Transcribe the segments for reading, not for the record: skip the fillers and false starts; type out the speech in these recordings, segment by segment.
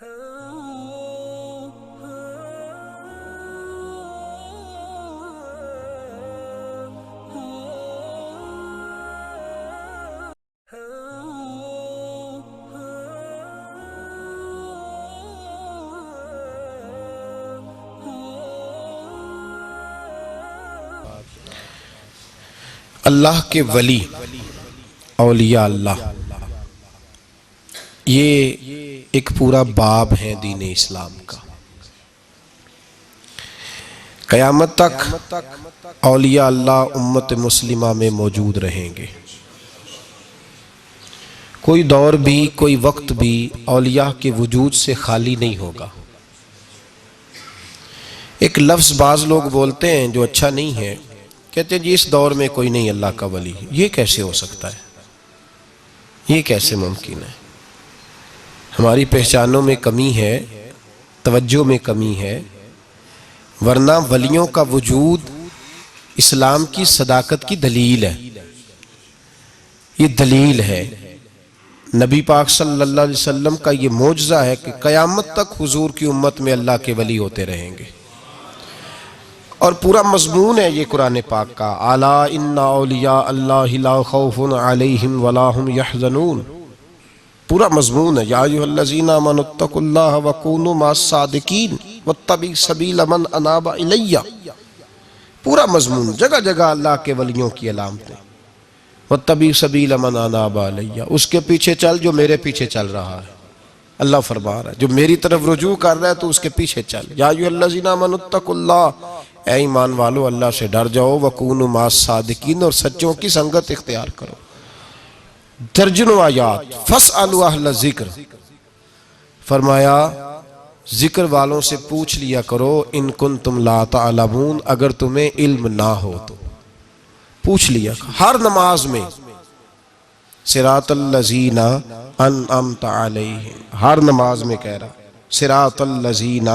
اللہ کے ولی اولیاء اللہ، یہ ایک پورا باب ہے دین اسلام کا۔ قیامت تک اولیاء اللہ امت مسلمہ میں موجود رہیں گے۔ کوئی دور بھی، کوئی وقت بھی اولیاء کے وجود سے خالی نہیں ہوگا۔ ایک لفظ بعض لوگ بولتے ہیں جو اچھا نہیں ہے، کہتے ہیں جی اس دور میں کوئی نہیں اللہ کا ولی۔ یہ کیسے ہو سکتا ہے؟ یہ کیسے ممکن ہے؟ ہماری پہچانوں میں کمی ہے، توجہ میں کمی ہے، ورنہ ولیوں کا وجود اسلام کی صداقت کی دلیل ہے۔ یہ دلیل ہے، نبی پاک صلی اللہ علیہ وسلم کا یہ معجزہ ہے کہ قیامت تک حضور کی امت میں اللہ کے ولی ہوتے رہیں گے۔ اور پورا مضمون ہے یہ قرآن پاک کا، الا ان اولیاء اللہ لا خوف علیہم ولا هم یحزنون۔ پورا مضمون ہے، یا ایھا الذین آمنوا اتقوا اللہ وکونوا مع الصادقین واتبعوا سبیل من اناب الی۔ پورا مضمون، جگہ جگہ اللہ کے ولیوں کی علامتیں، واتبعوا سبیل من اناب الی، اس کے پیچھے چل جو میرے پیچھے چل رہا ہے۔ اللہ فرما رہا ہے جو میری طرف رجوع کر رہا ہے تو اس کے پیچھے چل۔ یا ایھا الذین آمنوا اتقوا اللہ، اے ایمان والو اللہ سے ڈر جاؤ، وکونوا مع الصادقین، اور سچوں کی سنگت اختیار کرو۔ درجنوں آیات، فاسألوا اہل الذکر، فرمایا ذکر والوں سے پوچھ لیا کرو، ان کنتم لا تعلمون، اگر تمہیں علم نہ ہو تو پوچھ لیا کرو۔ ہر نماز میں صراط الذین انعمت علیہم، ہر نماز میں کہہ رہا صراط الذین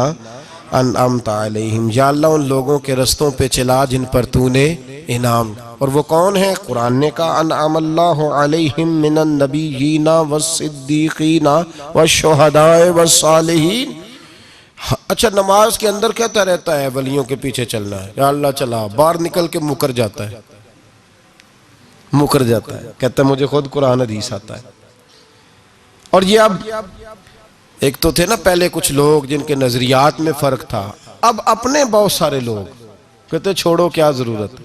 انعمت علیہم، یا اللہ ان لوگوں کے رستوں پہ چلا جن پر تو نے انعام۔ اور وہ کون ہیں؟ قرآن نے کہا انعم اللہ علیہم من النبیین والصدیقین والشہداء والصالحین۔ اچھا، نماز کے اندر کہتا رہتا ہے ولیوں کے پیچھے چلنا ہے، یا اللہ چلا، باہر نکل کے مکر جاتا ہے، مکر جاتا ہے، کہتا ہے مجھے خود قرآن حدیث آتا ہے۔ اور یہ اب ایک تو تھے نا پہلے کچھ لوگ جن کے نظریات میں فرق تھا، اب اپنے بہت سارے لوگ کہتے چھوڑو کیا ضرورت ہے۔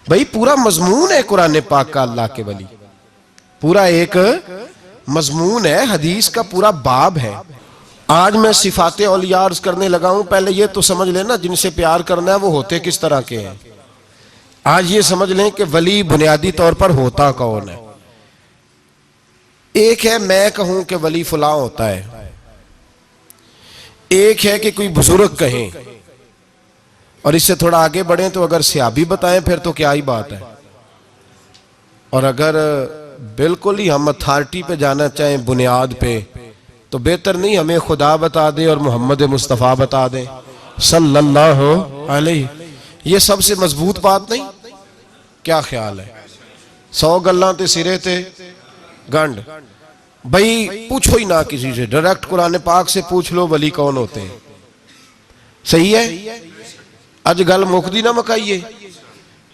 بھئی پورا مضمون ہے قرآن پاک کا اللہ کے ولی، پورا ایک مضمون ہے، حدیث کا پورا باب ہے۔ آج میں صفات اولیاء عرض کرنے لگا ہوں، پہلے یہ تو سمجھ لیں نا جن سے پیار کرنا ہے وہ ہوتے کس طرح کے ہیں۔ آج یہ سمجھ لیں کہ ولی بنیادی طور پر ہوتا کون ہے۔ ایک ہے میں کہوں کہ ولی فلاں ہوتا ہے، ایک ہے کہ کوئی بزرگ کہیں، اور اس سے تھوڑا آگے بڑھیں تو اگر صحابی بتائیں پھر تو کیا ہی بات ہے، اور اگر بالکل ہی ہم اتھارٹی پہ جانا چاہیں بنیاد پہ تو بہتر نہیں ہمیں خدا بتا دے اور محمد مصطفیٰ بتا دیں صلی اللہ علیہ۔ یہ سب سے مضبوط بات نہیں؟ کیا خیال ہے؟ 100 گلاں تے سرے تے گنڈ۔ بھئی پوچھو ہی نہ کسی سے، ڈائریکٹ قرآن پاک سے پوچھ لو ولی کون ہوتے ہیں۔ صحیح ہے؟ اج گل مکدی نہ مکائیے،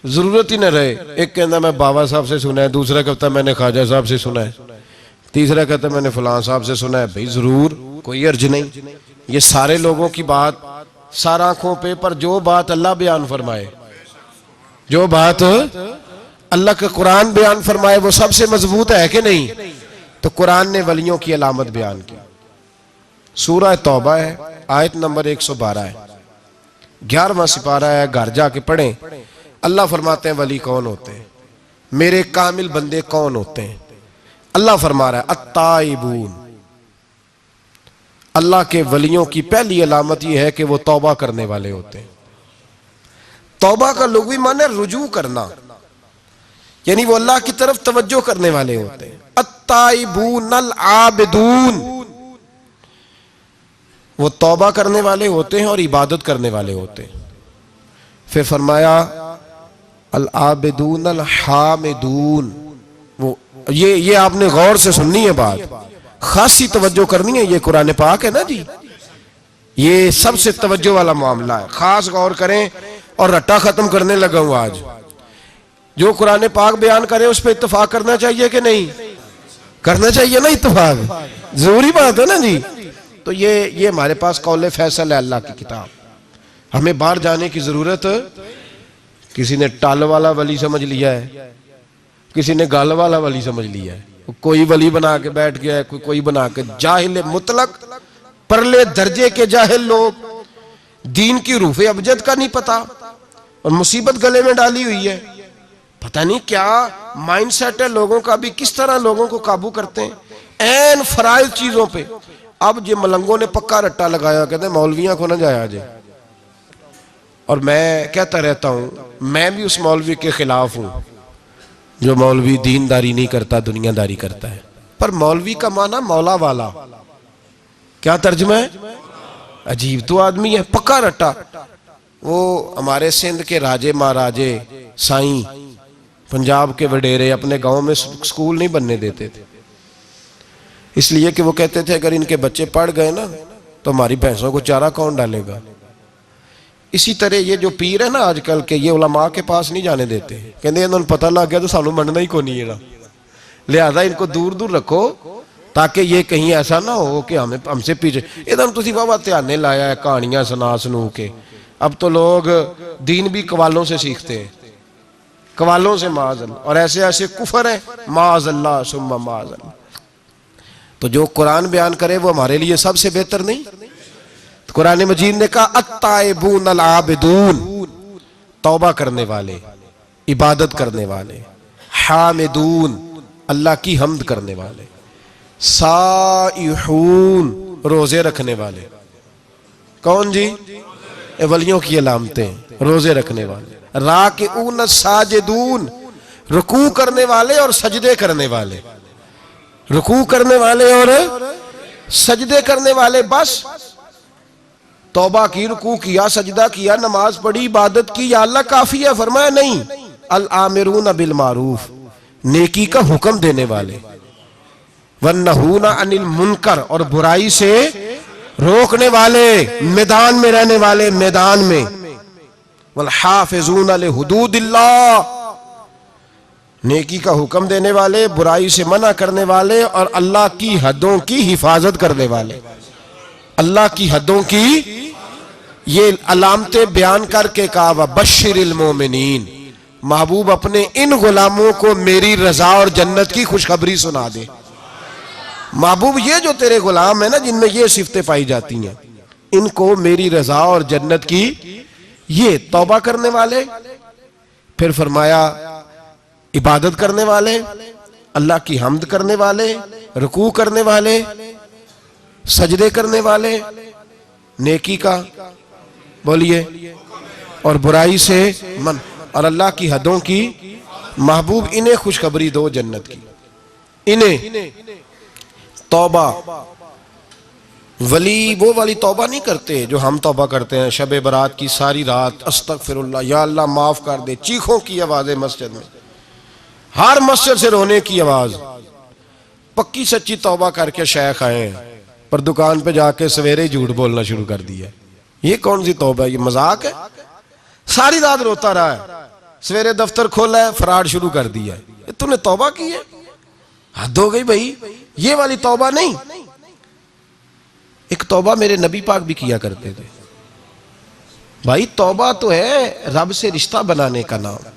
ضرورت ہی نہ رہے۔ ایک کہنا میں بابا صاحب سے سنا ہے، دوسرا کہتا میں نے خواجہ صاحب سے سنا ہے، تیسرا کہتا میں نے فلاں صاحب سے سنا ہے۔ بھئی ضرور، کوئی عرض نہیں۔ یہ سارے لوگوں کی بات، سار آنکھوں پہ، پر جو بات اللہ بیان فرمائے، جو بات اللہ کے قرآن بیان فرمائے وہ سب سے مضبوط ہے کہ نہیں؟ تو قرآن نے ولیوں کی علامت بیان کی۔ سورہ توبہ ہے، آیت نمبر 112 ہے، 11واں سپارہ ہے، گھر جا کے پڑھیں۔ اللہ فرماتے ہیں ولی کون ہوتے ہیں، میرے کامل بندے کون ہوتے ہیں۔ اللہ فرما رہا ہے التائبون، اللہ کے ولیوں کی پہلی علامت یہ ہے کہ وہ توبہ کرنے والے ہوتے ہیں۔ توبہ کا لغوی معنی ہے رجوع کرنا، یعنی وہ اللہ کی طرف توجہ کرنے والے ہوتے ہیں۔ التائبون العابدون، وہ توبہ کرنے والے ہوتے ہیں اور عبادت کرنے والے ہوتے ہیں۔ پھر فرمایا العابدون الحامدون، یہ آپ نے غور سے سننی ہے بات۔ خاصی توجہ کرنی ہے، یہ قرآن پاک ہے نا جی، یہ سب سے توجہ والا معاملہ ہے، خاص غور کریں۔ اور رٹا ختم کرنے لگا ہوں آج، جو قرآن پاک بیان کرے اس پہ اتفاق کرنا چاہیے کہ نہیں؟ کرنا چاہیے نا اتفاق، ضروری بات ہے نا جی۔ تو یہ ہمارے پاس قول فیصل ہے اللہ کی کتاب، ہمیں باہر جانے کی ضرورت۔ کسی نے ٹال والا ولی سمجھ لیا ہے، کسی نے گال والا ولی سمجھ لیا ہے، کوئی ولی بنا کے بیٹھ گیا ہے، کوئی بنا کے۔ جاہل مطلق، پرلے درجے کے جاہل لوگ، دین کی روح ابجد کا نہیں پتا، اور مصیبت گلے میں ڈالی ہوئی ہے۔ پتہ نہیں کیا مائنڈ سیٹ ہے لوگوں کا بھی، کس طرح لوگوں کو قابو کرتے ہیں این فرائض چیزوں پہ۔ اب یہ ملنگوں نے پکا رٹا لگایا، کہتے ہیں مولویاں کو نہ جایا جائے۔ اور میں کہتا رہتا ہوں، میں بھی اس مولوی کے خلاف ہوں جو مولوی دینداری نہیں کرتا، دنیا داری کرتا ہے۔ پر مولوی کا معنی مولا والا، کیا ترجمہ ہے؟ عجیب تو آدمی ہے، پکا رٹا۔ وہ ہمارے سندھ کے راجے مہاراجے سائیں، پنجاب کے وڈیرے اپنے گاؤں میں سکول نہیں بننے دیتے تھے، اس لیے کہ وہ کہتے تھے اگر ان کے بچے پڑھ گئے نا تو ہماری بھینسوں کو چارہ کون ڈالے گا۔ اسی طرح یہ جو پیر ہے نا آج کل کے، یہ علماء کے پاس نہیں جانے دیتے، کہتے ہیں انہوں نے پتہ لگ گیا تو سانوں مننا ہی کو نہیں ہے، لہذا ان کو دور دور رکھو تاکہ یہ کہیں ایسا نہ ہو کہ ہم سے پیچھے۔ ادھر تسی بابا تیانے لایا ہے کہانیاں سنا سنو کے۔ اب تو لوگ دین بھی قوالوں سے سیکھتے ہیں، قوالوں سے معاذ اللہ، اور ایسے ایسے کفر ہیں معاذ اللہ ثم معاذ اللہ۔ تو جو قرآن بیان کرے وہ ہمارے لیے سب سے بہتر نہیں؟ قرآن مجید نے کہا التائبون العابدون، توبہ کرنے والے، عبادت کرنے والے، حامدون، اللہ کی حمد کرنے والے، سائحون، روزے رکھنے والے۔ کون جی؟ ولیوں کی علامتیں، روزے رکھنے والے، راکعون ساجدون، رکوع کرنے والے اور سجدے کرنے والے، رکوع کرنے والے اور سجدے کرنے والے۔ بس توبہ کی، رکوع کیا، سجدہ کیا، نماز پڑھی، عبادت کی، یا اللہ کافی ہے؟ فرمایا نہیں، الآمرون بالمعروف، نیکی کا حکم دینے والے، والنہون عن المنکر، اور برائی سے روکنے والے، میدان میں رہنے والے، میدان میں، والحافظون لحدود اللہ، نیکی کا حکم دینے والے، برائی سے منع کرنے والے، اور اللہ کی حدوں کی حفاظت کرنے والے۔ اللہ کی حدوں کی یہ علامتیں بیان کر کے کہا وبشر المومنین، محبوب اپنے ان غلاموں کو میری رضا اور جنت کی خوشخبری سنا دے۔ محبوب یہ جو تیرے غلام ہیں نا جن میں یہ صفتیں پائی جاتی ہیں، ان کو میری رضا اور جنت کی، یہ توبہ کرنے والے، پھر فرمایا عبادت کرنے والے، اللہ کی حمد کرنے والے، رکوع کرنے والے، سجدے کرنے والے، نیکی کا بولیے اور برائی سے من، اور اللہ کی حدوں کی۔ محبوب انہیں خوشخبری دو جنت کی، انہیں توبہ۔ ولی وہ والی توبہ نہیں کرتے جو ہم توبہ کرتے ہیں، شب برات کی ساری رات استغفر اللہ، یا اللہ معاف کر دے، چیخوں کی آوازیں مسجد میں، ہر مسجد سے رونے کی آواز۔ پکی سچی توبہ کر کے شیخ آئے ہیں، پر دکان پہ جا کے سویرے جھوٹ بولنا شروع کر دیا۔ یہ کون سی توبہ ہے؟ یہ مذاق ہے؟ ساری رات روتا رہا ہے، سویرے دفتر کھولا ہے، فراڈ شروع کر دیا ہے۔ تو نے توبہ کی ہے؟ حد ہو گئی بھائی، یہ والی توبہ نہیں۔ ایک توبہ میرے نبی پاک بھی کیا کرتے تھے۔ بھائی توبہ تو ہے رب سے رشتہ بنانے کا نام،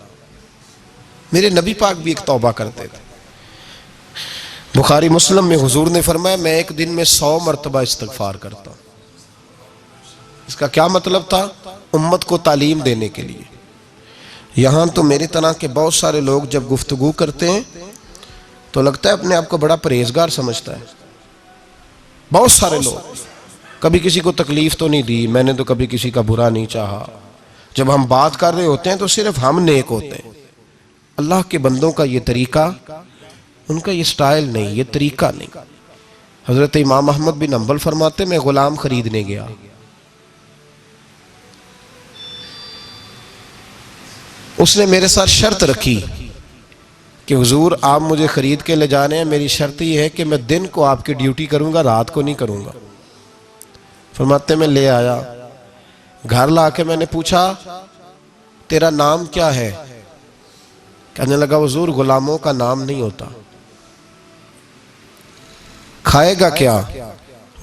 میرے نبی پاک بھی ایک توبہ کرتے تھے۔ بخاری مسلم میں حضور نے فرمایا میں ایک دن میں 100 مرتبہ استغفار کرتا ہوں۔ اس کا کیا مطلب تھا؟ امت کو تعلیم دینے کے لیے۔ یہاں تو میرے طرح کے بہت سارے لوگ جب گفتگو کرتے ہیں تو لگتا ہے اپنے آپ کو بڑا پرہیزگار سمجھتا ہے۔ بہت سارے لوگ، کبھی کسی کو تکلیف تو نہیں دی، میں نے تو کبھی کسی کا برا نہیں چاہا، جب ہم بات کر رہے ہوتے ہیں تو صرف ہم نیک ہوتے ہیں۔ اللہ کے بندوں کا یہ طریقہ، ان کا یہ سٹائل نہیں، یہ طریقہ نہیں۔ حضرت امام احمد بن حنبل فرماتے میں غلام خریدنے گیا، اس نے میرے ساتھ شرط رکھی کہ حضور آپ مجھے خرید کے لے جانے ہیں، میری شرط یہ ہے کہ میں دن کو آپ کی ڈیوٹی کروں گا، رات کو نہیں کروں گا۔ فرماتے میں لے آیا، گھر لا کے میں نے پوچھا تیرا نام کیا ہے؟ کہنے لگا حضور غلاموں کا نام نہیں ہوتا۔ کھائے گا کیا؟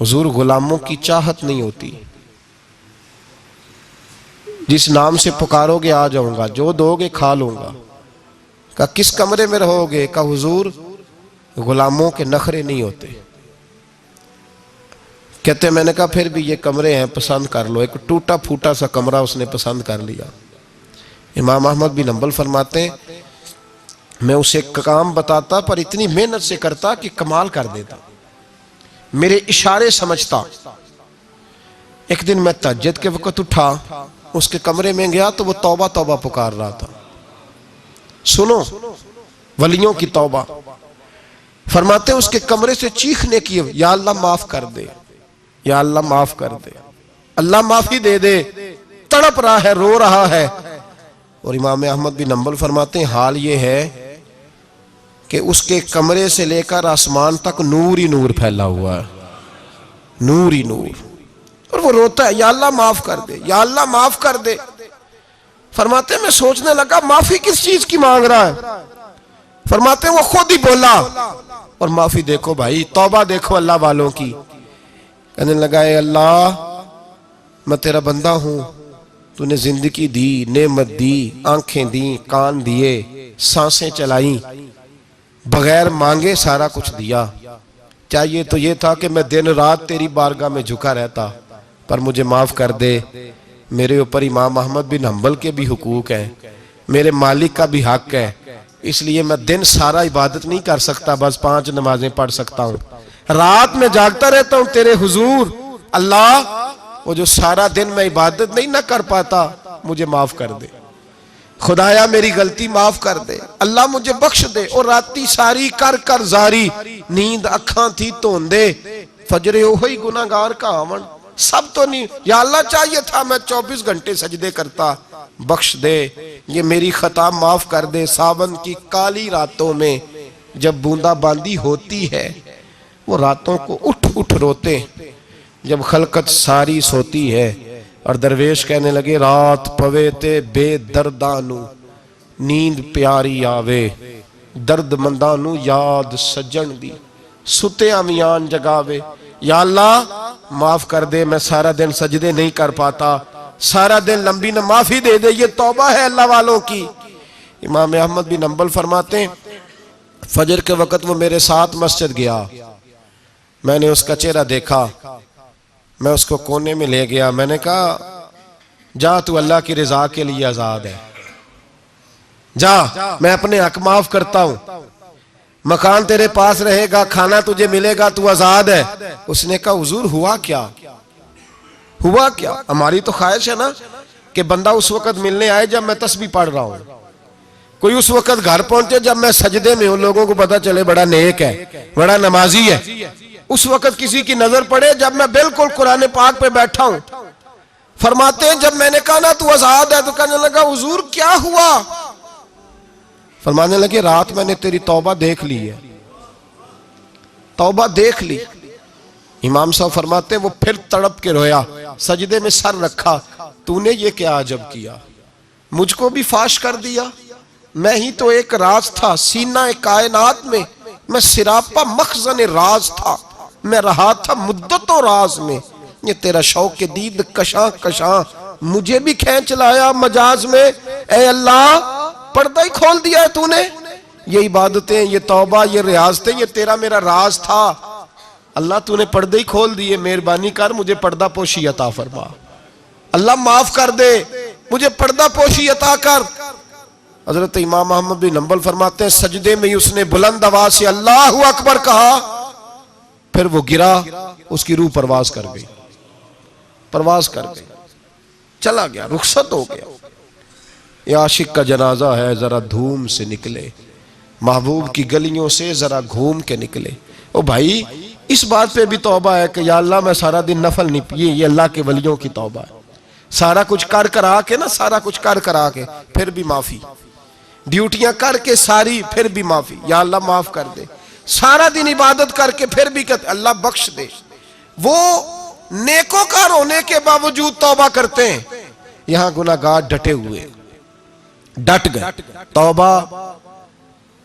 حضور غلاموں کی چاہت نہیں ہوتی، جس نام سے پکارو گے آ جاؤں گا، جو دو گے کھا لوں گا۔ کہا کس کمرے میں رہو گے؟ کہا حضور غلاموں کے نخرے نہیں ہوتے۔ کہتے میں نے کہا پھر بھی یہ کمرے ہیں پسند کر لو۔ ایک ٹوٹا پھوٹا سا کمرہ اس نے پسند کر لیا۔ امام احمد بن حنبل فرماتے ہیں میں اسے کام بتاتا پر اتنی محنت سے کرتا کہ کمال کر دیتا، میرے اشارے سمجھتا۔ ایک دن میں تہجد کے وقت اٹھا، اس کے کمرے میں گیا تو وہ توبہ توبہ پکار رہا تھا۔ سنو ولیوں کی توبہ۔ فرماتے اس کے کمرے سے چیخنے کی، یا اللہ معاف کر دے، یا اللہ معاف کر دے، اللہ معافی دے دے، تڑپ رہا ہے، رو رہا ہے۔ اور امام احمد بن حنبل فرماتے ہیں حال یہ ہے کہ اس کے کمرے سے لے کر آسمان تک نور ہی نور پھیلا ہوا ہے، نور ہی نور، اور وہ روتا ہے یا اللہ معاف کر دے، یا اللہ معاف کر دے۔ فرماتے ہیں میں سوچنے لگا معافی کس چیز کی مانگ رہا ہے؟ فرماتے ہیں وہ خود ہی بولا، اور معافی دیکھو بھائی، توبہ دیکھو اللہ والوں کی۔ کہنے لگا اے اللہ میں تیرا بندہ ہوں، تو نے زندگی دی، نعمت دی، آنکھیں دیں، کان دیے، سانسیں چلائیں، بغیر مانگے سارا کچھ دیا۔ چاہیے تو یہ تھا کہ میں دن رات تیری بارگاہ میں جھکا رہتا، پر مجھے معاف کر دے۔ میرے اوپر امام احمد بن حنبل کے بھی حقوق ہیں، میرے مالک کا بھی حق ہے، اس لیے میں دن سارا عبادت نہیں کر سکتا، بس 5 نمازیں پڑھ سکتا ہوں، رات میں جاگتا رہتا ہوں تیرے حضور۔ اللہ وہ جو سارا دن میں عبادت نہیں نہ کر پاتا مجھے معاف کر دے، خدایا میری غلطی معاف کر دے، اللہ مجھے بخش دے۔ اور راتی ساری کر کر زاری، نیند اکھاں تھی توندے، فجر ہوئی گناہگار کا آون، سب تو نہیں، یا اللہ چاہیے تھا میں 24 گھنٹے سجدے کرتا، بخش دے، یہ میری خطا معاف کر دے۔ ساون کی کالی راتوں میں جب بوندا باندی ہوتی ہے، وہ راتوں کو اٹھ اٹھ روتے، جب خلقت ساری سوتی ہے، اور درویش کہنے لگے رات پوے تے بے دردانو، نیند پیاری آوے، درد مندانو یاد سجن دی، ستے امیان جگاوے۔ یا اللہ معاف کر دے، میں سارا دن سجدے نہیں کر پاتا، سارا دن لمبی نہ، معافی دے دے، یہ توبہ ہے اللہ والوں کی۔ امام احمد بن حنبل فرماتے ہیں فجر کے وقت وہ میرے ساتھ مسجد گیا، میں نے اس کا چہرہ دیکھا، میں اس کو کونے میں لے گیا، میں نے کہا جا تو اللہ کی رضا کے لیے آزاد ہے، جا میں اپنے حق معاف کرتا ہوں، مکان تیرے پاس رہے گا، کھانا تجھے ملے گا، تو آزاد ہے۔ اس نے کہا حضور ہوا کیا؟ ہوا کیا؟ ہماری تو خواہش ہے نا کہ بندہ اس وقت ملنے آئے جب میں تسبیح پڑھ رہا ہوں، کوئی اس وقت گھر پہنچے جب میں سجدے میں ہوں، لوگوں کو پتا چلے بڑا نیک ہے، بڑا نمازی ہے۔ اس وقت کسی کی نظر پڑے جب میں بالکل قرآن پاک پہ بیٹھا ہوں۔ فرماتے ہیں جب میں نے کہا نا تو آزاد ہے، تو کہنے لگا حضور کیا ہوا؟ فرمانے لگے رات میں نے تیری توبہ دیکھ لی ہے، توبہ دیکھ لی۔ امام صاحب فرماتے ہیں وہ پھر تڑپ کے رویا، سجدے میں سر رکھا، تو نے یہ کیا عجب کیا، مجھ کو بھی فاش کر دیا، میں ہی تو ایک راز تھا سینہ کائنات میں، میں سراپا مخزن راز تھا، میں رہا تھا مدت و راز میں، یہ تیرا شوق کے دید کشاں کشاں مجھے بھی کھینچ لایا مجاز میں۔ اے اللہ پردہ ہی کھول دیا ہے تو نے، یہ عبادتیں، یہ توبہ، یہ ریاضتیں، یہ تیرا میرا راز تھا، اللہ تو نے پردہ ہی کھول دیے، مہربانی کر مجھے پردہ پوشی عطا فرما، اللہ معاف کر دے، مجھے پردہ پوشی عطا کر۔ حضرت امام احمد بن حنبل فرماتے ہیں سجدے میں اس نے بلند آواز سے اللہ اکبر کہا، پھر وہ گرا، اس کی روح پرواز کر گئی، پرواز کر گئی، چلا گیا، رخصت ہو گیا۔ یہ عاشق کا جنازہ ہے، ذرا دھوم سے نکلے، محبوب کی گلیوں سے ذرا گھوم کے نکلے۔ او بھائی اس بات پہ بھی توبہ ہے کہ یا اللہ میں سارا دن نفل نہیں پیے، یہ اللہ کے ولیوں کی توبہ ہے، سارا کچھ کر کر آ کے نا، سارا کچھ کر کر آ کے پھر بھی معافی، ڈیوٹیاں کر کے ساری پھر بھی معافی، یا اللہ معاف کر دے، سارا دن عبادت کر کے پھر بھی کہتے اللہ بخش دے۔ وہ نیکوکار ہونے کے باوجود توبہ کرتے ہیں، یہاں گناہگار ڈٹے ہوئے، ڈٹ گئے۔ توبہ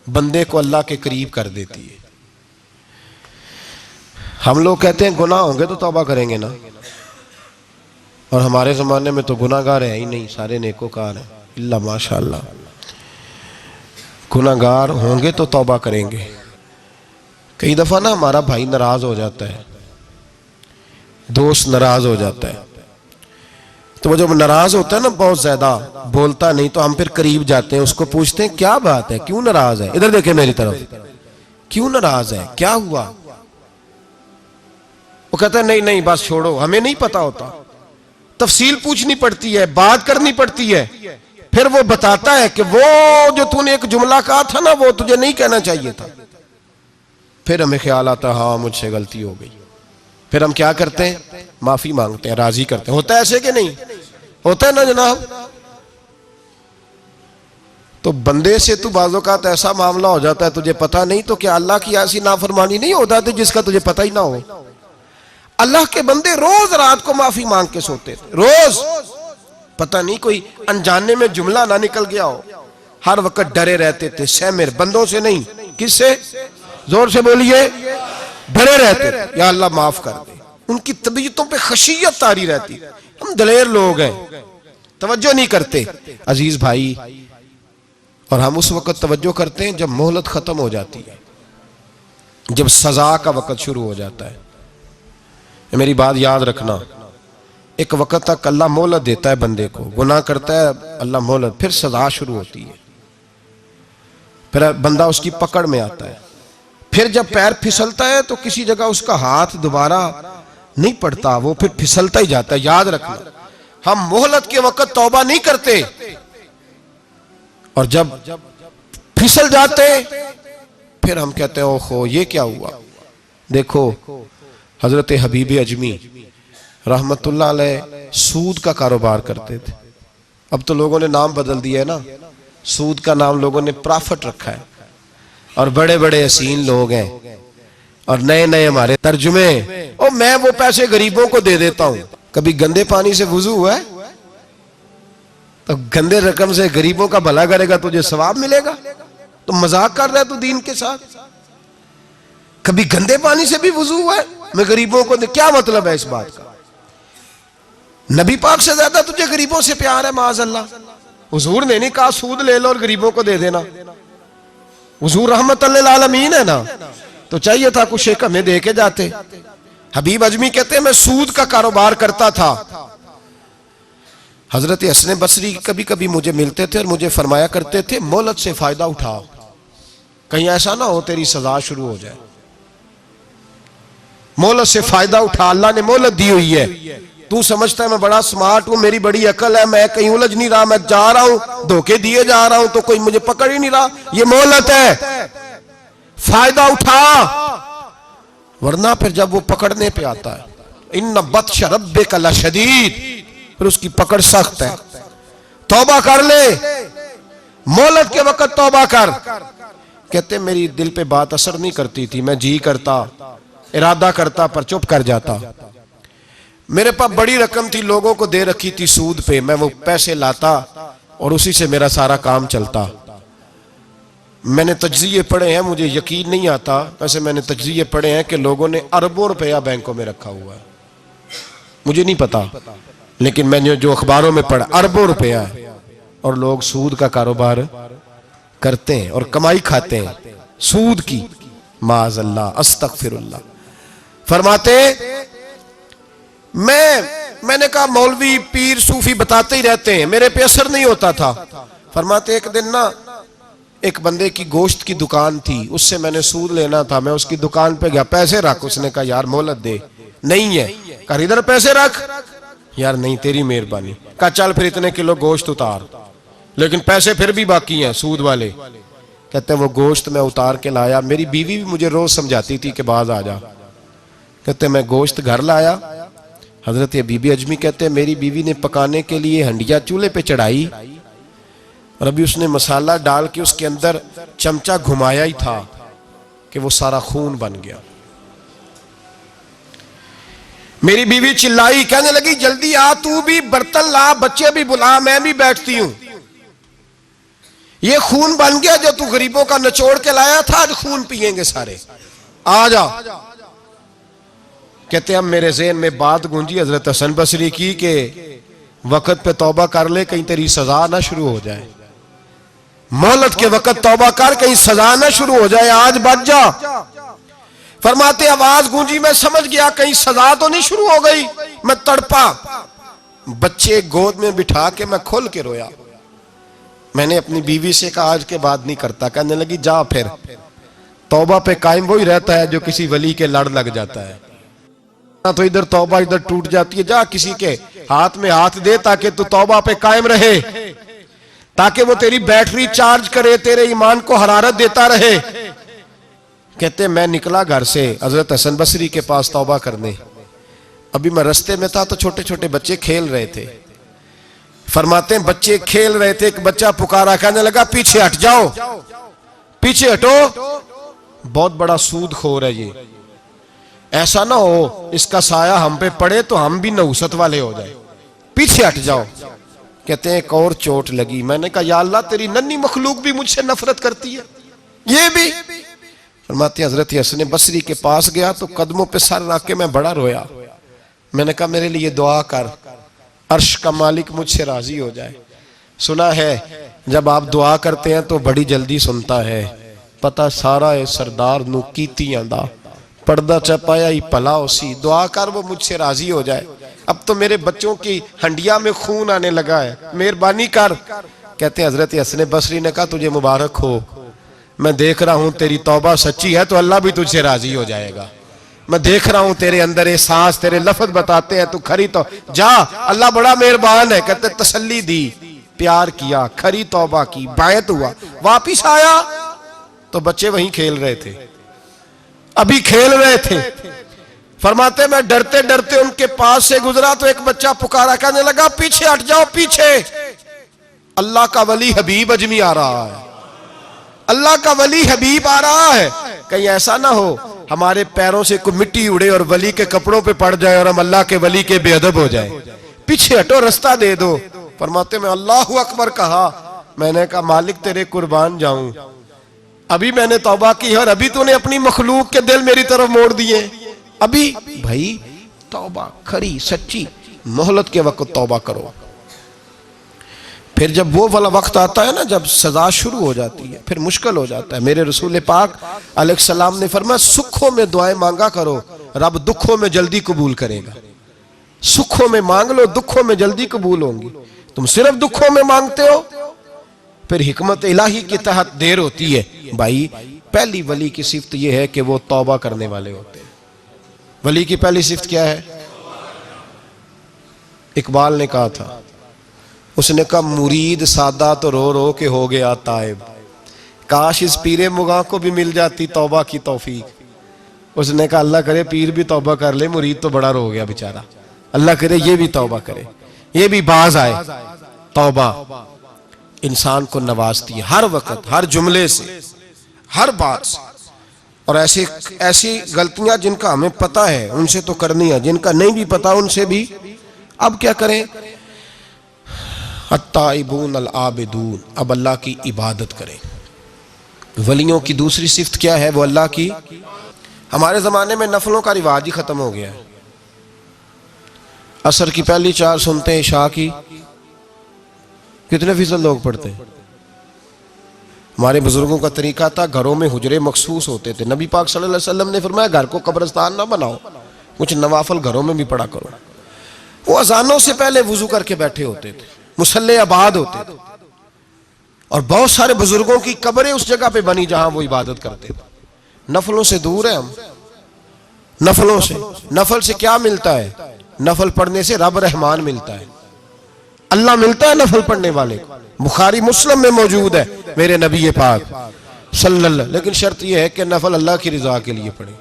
بندے کو اللہ کے قریب کر دیتی ہے۔ ہم لوگ کہتے ہیں گناہ ہوں گے تو توبہ کریں گے نا، اور ہمارے زمانے میں تو گناہگار ہے ہی نہیں، سارے نیکوکار ہیں، اللہ ماشاءاللہ۔ گناہگار ہوں گے تو توبہ کریں گے۔ کئی دفعہ نا ہمارا بھائی ناراض ہو جاتا ہے، دوست ناراض ہو جاتا ہے، تو وہ جب ناراض ہوتا ہے نا بہت زیادہ بولتا نہیں، تو ہم پھر قریب جاتے ہیں، اس کو پوچھتے ہیں کیا بات ہے، کیوں ناراض ہے، ادھر دیکھیں میری طرف، کیوں ناراض ہے، کیا ہوا؟ وہ کہتا ہے نہیں نہیں بس چھوڑو، ہمیں نہیں پتا ہوتا، تفصیل پوچھنی پڑتی ہے، بات کرنی پڑتی ہے، پھر وہ بتاتا ہے کہ وہ جو تو نے ایک جملہ کہا تھا نا وہ تجھے نہیں کہنا چاہیے تھا۔ پھر ہمیں خیال آتا ہے ہاں مجھ سے غلطی ہو گئی، پھر ہم کیا کرتے ہیں؟ معافی مانگتے ہیں، راضی کرتے ہیں۔ ہوتا ہے ایسے کہ نہیں ہوتا ہے نا جناب؟ تو بندے سے تو بعض اوقات ایسا معاملہ ہو جاتا ہے تجھے پتا نہیں، تو کیا اللہ کی ایسی نافرمانی نہیں ہوتا تھی جس کا تجھے پتہ ہی نہ ہو؟ اللہ کے بندے روز رات کو معافی مانگ کے سوتے تھے، روز، پتہ نہیں کوئی انجانے میں جملہ نہ نکل گیا ہو، ہر وقت ڈرے رہتے تھے، سہمر بندوں سے نہیں، کس سے؟ زور سے بولیے، ڈرے رہتے تھے یا اللہ معاف کر دے۔ ان کی طبیعتوں پہ خشیت طاری رہتی۔ ہم دلیر لوگ ہیں، توجہ نہیں کرتے عزیز بھائی، اور ہم اس وقت توجہ کرتے ہیں جب مہلت ختم ہو جاتی ہے، جب سزا کا وقت شروع ہو جاتا ہے۔ میری بات یاد رکھنا، ایک وقت تک اللہ مہلت دیتا ہے بندے کو، گناہ کرتا ہے اللہ مہلت، پھر سزا شروع ہوتی ہے، پھر بندہ اس کی پکڑ میں آتا ہے، پھر جب پیر پھسلتا ہے تو کسی جگہ اس کا ہاتھ دوبارہ نہیں پڑتا، وہ پھر پھسلتا ہی جاتا ہے۔ یاد رکھنا، ہم مہلت کے وقت توبہ نہیں کرتے، اور جب پھسل جاتے پھر ہم کہتے ہیں اوہو یہ کیا ہوا۔ دیکھو حضرت حبیب اجمی رحمت اللہ علیہ سود کا کاروبار کرتے تھے، اب تو لوگوں نے نام بدل دیا ہے نا، سود کا نام لوگوں نے پرافٹ رکھا ہے، اور بڑے بڑے حسین لوگ ہیں، اور نئے نئے ہمارے ترجمے، اور میں وہ پیسے غریبوں کو دے دیتا ہوں۔ کبھی گندے پانی سے وضو ہوا ہے؟ تو گندے رقم سے غریبوں کا بھلا کرے گا تجھے ثواب ملے گا؟ تو مذاق کر رہا ہے تو دین کے ساتھ؟ کبھی گندے پانی سے بھی وضو ہوا ہے؟ میں غریبوں کو دے، کیا مطلب ہے اس بات کا؟ نبی پاک سے زیادہ تجھے غریبوں سے پیار ہے معاذ اللہ؟ حضور نے نہیں کہا سود لے لو اور غریبوں کو دے دینا، حضور رحمت للعالمین ہے نا، تو چاہیے تھا کچھ ایک ہمیں دے کے جاتے۔ حبیب اجمی کہتے ہیں میں سود کا کاروبار کرتا تھا۔ حضرت حسن بصری کبھی کبھی مجھے ملتے تھے اور مجھے فرمایا کرتے تھے مہلت سے فائدہ اٹھاؤ، کہیں ایسا نہ ہو تیری سزا شروع ہو جائے، مہلت سے فائدہ اٹھا، اللہ نے مہلت دی ہوئی ہے، تو سمجھتا ہے میں بڑا سمارٹ ہوں، میری بڑی عقل ہے، میں کہیں الجھ نہیں رہا، میں جا رہا ہوں دھوکے دیے جا رہا ہوں تو کوئی مجھے پکڑ ہی نہیں رہا، یہ مہلت ہے، فائدہ اٹھا، ورنہ پھر جب وہ پکڑنے پہ آتا ہے ان بطش ربک لشدید، پھر اس کی پکڑ سخت ہے۔ توبہ کر لے، مہلت کے وقت توبہ کر۔ کہتے میری دل پہ بات اثر نہیں کرتی تھی، میں جی کرتا، ارادہ کرتا پر چپ کر جاتا، میرے پاس بڑی رقم تھی لوگوں کو دے رکھی تھی سود پہ، میں وہ پیسے لاتا اور اسی سے میرا سارا کام چلتا۔ میں نے تجزیے پڑھے ہیں، مجھے یقین نہیں آتا، ویسے میں نے تجزیے پڑھے ہیں کہ لوگوں نے اربوں روپیہ بینکوں میں رکھا ہوا ہے، مجھے نہیں پتا، لیکن میں نے جو اخباروں میں پڑھا اربوں روپیہ ہے، اور لوگ سود کا کاروبار کرتے ہیں اور کمائی کھاتے ہیں سود کی، معاذ اللہ، استغفر اللہ۔ فرماتے میں نے کہا مولوی پیر صوفی بتاتے ہی رہتے ہیں، میرے پہ اثر نہیں ہوتا تھا۔ فرماتے ایک دن نا ایک بندے کی گوشت کی دکان تھی، اس سے میں نے سود لینا تھا، میں اس کی دکان پہ گیا، پیسے رکھ، اس نے کہا یار مہلت دے، نہیں ہے، کہا ادھر پیسے رکھ، یار نہیں تیری مہربانی، کہا چل پھر اتنے کلو گوشت اتار، لیکن پیسے پھر بھی باقی ہیں سود والے۔ کہتے ہیں وہ گوشت میں اتار کے لایا، میری بیوی بھی مجھے روز سمجھاتی تھی کہ باز آ جا، کہتے ہیں میں گوشت گھر لایا، حضرت بی بی اجمی کہتے ہیں میری بیوی نے پکانے کے لیے ہنڈیا چولہے پہ چڑھائی، اور ابھی اس نے مسالہ ڈال کے اس کے اندر چمچہ گھمایا ہی تھا کہ وہ سارا خون بن گیا۔ میری بیوی چلائی، کہنے لگی جلدی آ، تو بھی برتن لا، بچے بھی بلا، میں بھی بیٹھتی ہوں، یہ خون بن گیا جو تو غریبوں کا نچوڑ کے لایا تھا، آج خون پیئیں گے سارے، آ جا۔ کہتے ہیں اب میرے ذہن میں بات گونجی حضرت حسن بصری کی کہ وقت پہ توبہ کر لے، کہیں تیری سزا نہ شروع ہو جائے، مہلت کے وقت توبہ کر، کہیں سزا نہ شروع ہو جائے، آج بچ جا۔ فرماتے آواز گونجی، میں سمجھ گیا کہیں سزا تو نہیں شروع ہو گئی، میں تڑپا، بچے گود میں بٹھا کے میں کھل کے رویا۔ میں نے اپنی بیوی سے کہا آج کے بعد نہیں کرتا، کہنے لگی جا پھر، توبہ پہ قائم وہی رہتا ہے جو کسی ولی کے لڑ لگ جاتا ہے، تو ادھر توبہ ادھر ٹوٹ جاتی ہے، جا کسی کے ہاتھ میں ہاتھ دے تاکہ تو توبہ پہ قائم رہے، تاکہ وہ تیری بیٹری چارج کرے، تیرے ایمان کو حرارت دیتا رہے۔ کہتے ہیں میں نکلا گھر سے حضرت حسن بصری کے پاس توبہ کرنے، ابھی میں رستے میں تھا تو چھوٹے چھوٹے بچے کھیل رہے تھے۔ فرماتے ہیں بچے کھیل رہے تھے، ایک بچہ پکارا، کہنے لگا پیچھے ہٹ جاؤ، پیچھے ہٹو، بہت بڑا سود خور ہے یہ، ایسا نہ ہو اس کا سایہ ہم پہ پڑے تو ہم بھی نحوست والے ہو جائے، پیچھے ہٹ جاؤ۔ کہتے ہیں ایک اور چوٹ لگی، میں نے کہا یا اللہ تیری ننھی مخلوق بھی مجھ سے نفرت کرتی ہے، یہ بھی۔ فرماتے ہیں حضرت حسن بصری کے پاس گیا تو قدموں پہ سر رکھ کے میں بڑا رویا، میں نے کہا میرے لیے دعا کر، عرش کا مالک مجھ سے راضی ہو جائے۔ سنا ہے جب آپ دعا کرتے ہیں تو بڑی جلدی سنتا ہے، پتہ سارا ہے سردار نو کیتیاں دا، پردہ چپایا ہی پلا اسی، دعا کر وہ مجھ سے راضی ہو جائے، اب تو میرے بچوں کی ہنڈیا میں خون آنے لگا ہے، مہربانی کر۔ کہتے ہیں حضرت حسن بصری نے کہا تجھے مبارک ہو، میں دیکھ رہا ہوں تیری توبہ سچی ہے تو اللہ بھی تجھ سے راضی ہو جائے گا، میں دیکھ رہا ہوں تیرے اندر احساس، تیرے لفظ بتاتے ہیں تو کھری تو جا، اللہ بڑا مہربان ہے۔ کہتے تسلی دی، پیار کیا، کھری توبہ کی، بیعت ہوا، واپس آیا تو بچے وہیں کھیل رہے تھے، ابھی کھیل رہے تھے۔ فرماتے میں ڈرتے ڈرتے ان کے پاس سے گزرا تو ایک بچہ پکارا، کہنے لگا پیچھے ہٹ جاؤ، پیچھے، اللہ کا ولی حبیب اجمی آ رہا ہے، اللہ کا ولی حبیب آ رہا ہے، کہیں ایسا نہ ہو ہمارے پیروں سے کوئی مٹی اڑے اور ولی کے کپڑوں پہ پڑ جائے اور ہم اللہ کے ولی کے بے ادب ہو جائے، پیچھے ہٹو، رستہ دے دو۔ فرماتے میں اللہ اکبر کہا، میں نے کہا مالک تیرے قربان جاؤں، ابھی میں نے توبہ کی اور ابھی تو نے اپنی مخلوق کے دل میری طرف موڑ دیے، ابھی بھائی توبہ کھری سچی، مہلت کے وقت توبہ کرو، پھر جب وہ والا وقت آتا ہے نا جب سزا شروع ہو جاتی ہے پھر مشکل ہو جاتا ہے۔ میرے رسول پاک علیہ السلام نے فرمایا سکھوں میں دعائیں مانگا کرو، رب دکھوں میں جلدی قبول کرے گا، سکھوں میں مانگ لو، دکھوں میں جلدی قبول ہوں گی، تم صرف دکھوں میں مانگتے ہو پھر حکمت الہی کے تحت دیر ہوتی ہے۔ بھائی پہلی ولی کی صفت یہ ہے کہ وہ توبہ کرنے والے ہوتے ہیں، ولی کی پہلی صفت کیا ہے؟ اقبال نے کہا تھا، اس نے کہا مرید سادہ تو رو رو کے ہو گیا تائب، کاش اس پیر مغاں کو بھی مل جاتی توبہ کی توفیق۔ اس نے کہا اللہ کرے پیر بھی توبہ کر لے، مرید تو بڑا رو گیا بیچارہ، اللہ کرے یہ بھی توبہ کرے، یہ بھی باز آئے۔ توبہ انسان کو نوازتی ہے ہر وقت، ہر جملے سے، ہر بات سے، اور ایسی غلطیاں جن کا ہمیں پتہ ہے ان سے تو کرنی ہے، جن کا نہیں بھی پتہ ان سے بھی اب کیا کریں؟ التائبون العابدون، اب اللہ کی عبادت کریں۔ ولیوں کی دوسری صفت کیا ہے؟ وہ اللہ کی، ہمارے زمانے میں نفلوں کا رواج ہی ختم ہو گیا ہے، عصر کی پہلی 4 سنتے ہیں، عشاء کی کتنے فیصد لوگ پڑھتے ہیں؟ ہمارے بزرگوں کا طریقہ تھا گھروں میں حجرے مخصوص ہوتے تھے، نبی پاک صلی اللہ علیہ وسلم نے فرمایا گھر کو قبرستان نہ بناؤ، کچھ نوافل گھروں میں بھی پڑھا کرو۔ وہ اذانوں سے پہلے وضو کر کے بیٹھے ہوتے تھے، مصلی آباد ہوتے تھے، اور بہت سارے بزرگوں کی قبریں اس جگہ پہ بنی جہاں وہ عبادت کرتے تھے۔ نفلوں سے دور ہیں ہم، نفلوں سے، نفل سے کیا ملتا ہے؟ نفل پڑھنے سے رب رحمان ملتا ہے، اللہ ملتا ہے نفل پڑھنے والے کو، بخاری مسلم میں موجود ہے میرے نبی پاک صلی اللہ، لیکن شرط یہ ہے کہ نفل اللہ کی رضا کے لیے پڑھے۔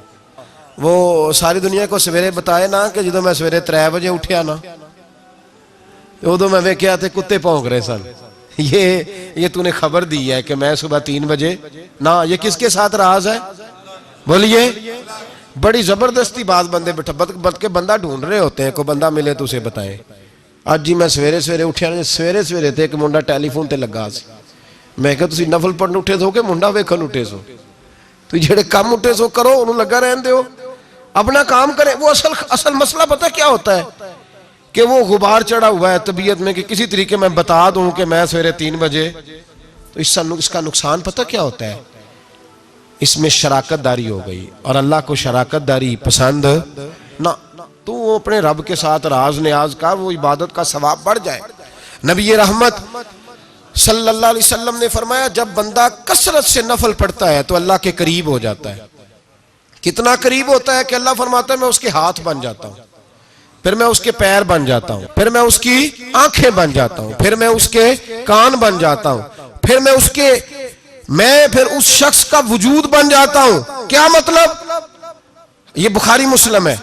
وہ ساری دنیا کو سویرے بتائے نا کہ جدو میں سویرے 3 بجے اٹھیا نا ادو میں ویکھیا تے کتے بھونک رہے سن، یہ تو نے خبر دی ہے کہ میں صبح 3 بجے نہ، یہ کس کے ساتھ راز ہے؟ بولیے. بڑی زبردستی بعض بندے بٹ کے بندہ ڈھونڈ رہے ہوتے ہیں، کوئی بندہ ملے تو اسے بتائیں. آج جی میں سویرے اٹھیا، سویرے تھے کہ منڈا ٹیلی فون تے لگا سی. میں کہا تسی نفل پڑھن اٹھے سو کہ منڈا ویکھن اٹھے سو؟ تو جڑے کام اٹھے سو کرو، انہوں لگا رہن دیو، اپنا کام کریں. وہ اصل مسئلہ پتہ کیا ہوتا ہے کہ وہ غبار چڑھا ہوا ہے طبیعت میں کہ کسی طریقے میں بتا دوں کہ میں سویرے 3 بجے. تو اس کا نقصان پتہ کیا ہوتا ہے؟ اس میں شراکت داری ہو گئی، اور اللہ کو شراکت داری پسند نہ. تو وہ اپنے رب کے ساتھ راز نیاز کا، وہ عبادت کا ثواب بڑھ جائے. نبی رحمت صلی اللہ علیہ وسلم نے فرمایا جب بندہ کثرت سے نفل پڑھتا ہے تو اللہ کے قریب ہو جاتا ہے. کتنا قریب ہوتا ہے کہ اللہ فرماتا ہے میں اس کے ہاتھ بن جاتا ہوں، پھر میں اس کے پیر بن جاتا ہوں، پھر میں اس کی آنکھیں بن جاتا ہوں، پھر میں اس کے کان بن جاتا ہوں، پھر پھر اس شخص کا وجود بن جاتا ہوں. کیا مطلب؟ یہ بخاری مسلم ہے.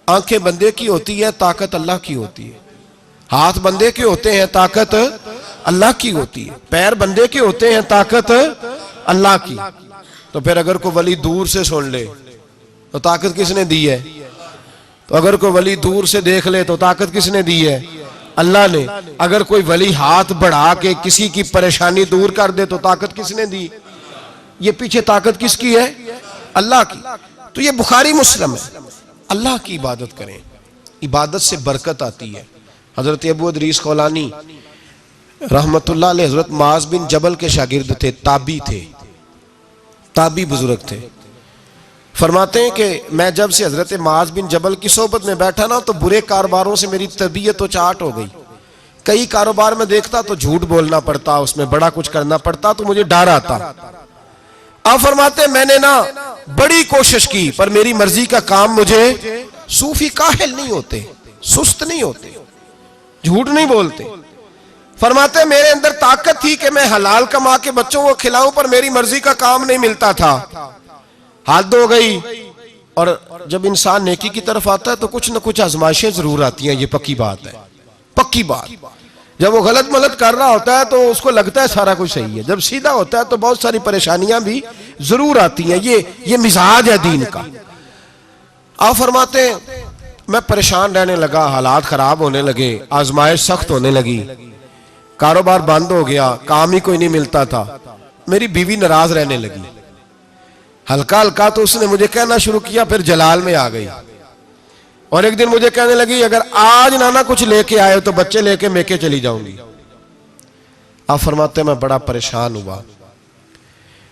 آنکھیں بندے کی ہوتی ہے، طاقت اللہ کی ہوتی ہے. ہاتھ بندے کے ہوتے ہیں، طاقت اللہ کی ہوتی ہے. پیر بندے کے ہوتے ہیں، طاقت اللہ کی. تو پھر اگر کوئی ولی دور سے سن لے تو طاقت کس نے دی ہے؟ تو اگر کوئی ولی دور سے دیکھ لے تو طاقت کس نے دی ہے؟ اللہ نے. اگر کوئی ولی ہاتھ بڑھا کے کسی کی پریشانی دور کر دے تو طاقت کس نے دی؟ یہ پیچھے طاقت کس کی ہے؟ اللہ کی. تو یہ بخاری مسلم ہے. اللہ کی عبادت کریں، عبادت سے برکت آتی ہے. حضرت ابو ادریس خولانی رحمت اللہ علیہ حضرت معاذ بن جبل کے شاگرد تھے، تابعی بزرگ تھے. فرماتے ہیں کہ میں جب سے حضرت معاذ بن جبل کی صحبت میں بیٹھا نا تو برے کاروباروں سے میری طبیعت و چاٹ ہو گئی. کئی کاروبار میں دیکھتا تو جھوٹ بولنا پڑتا، اس میں بڑا کچھ کرنا پڑتا، تو مجھے ڈر آتا. آپ فرماتے ہیں میں نے نا بڑی کوشش کی پر میری مرضی کا کام مجھے، صوفی کاہل نہیں ہوتے، سست نہیں ہوتے، جھوٹ نہیں بولتے. فرماتے ہیں میرے اندر طاقت تھی کہ میں حلال کما کے بچوں کو کھلاؤں، پر میری مرضی کا کام نہیں ملتا تھا. حد ہو گئی. اور جب انسان نیکی کی طرف آتا ہے تو کچھ نہ کچھ آزمائشیں ضرور آتی ہیں. یہ پکی بات ہے، پکی بات. جب وہ غلط ملت کر رہا ہوتا ہے تو اس کو لگتا ہے سارا کچھ صحیح ہے، جب سیدھا ہوتا ہے تو بہت ساری پریشانیاں بھی ضرور آتی ہیں. یہ مزاج ہے دین کا. آپ فرماتے ہیں میں پریشان رہنے لگا، حالات خراب ہونے لگے، آزمائش سخت ہونے لگی، کاروبار بند ہو گیا، کام ہی کوئی نہیں ملتا تھا. میری بیوی ناراض رہنے لگی. ہلکا ہلکا تو اس نے مجھے کہنا شروع کیا، پھر جلال میں آ گئی. اور ایک دن مجھے کہنے لگی اگر آج نانا کچھ لے کے آئے تو بچے لے کے میکے چلی جاؤں گی. آپ فرماتے ہیں میں بڑا پریشان ہوا،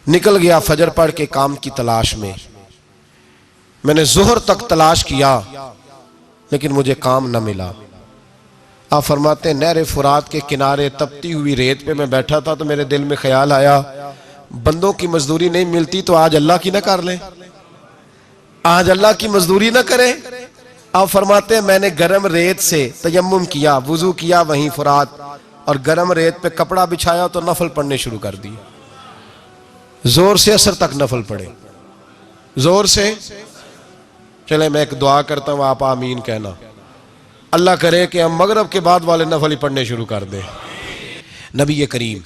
نکل گیا فجر پڑھ کے کام کی تلاش میں. میں نے ظہر تک تلاش کیا لیکن مجھے کام نہ ملا. آپ فرماتے ہیں نہر فرات کے کنارے تپتی ہوئی ریت پہ میں بیٹھا تھا تو میرے دل میں خیال آیا بندوں کی مزدوری نہیں ملتی تو آج اللہ کی نہ کر لیں، آج اللہ کی مزدوری نہ کریں. آپ فرماتے ہیں میں نے گرم ریت سے تیمم کیا، وضو کیا وہیں فرات، اور گرم ریت پہ کپڑا بچھایا تو نفل پڑھنے شروع کر دی. زور سے اثر تک نفل پڑھے، زور سے. چلے میں ایک دعا کرتا ہوں، آپ آمین کہنا. اللہ کرے کہ ہم مغرب کے بعد والے نفل ہی پڑھنے شروع کر دیں. نبی کریم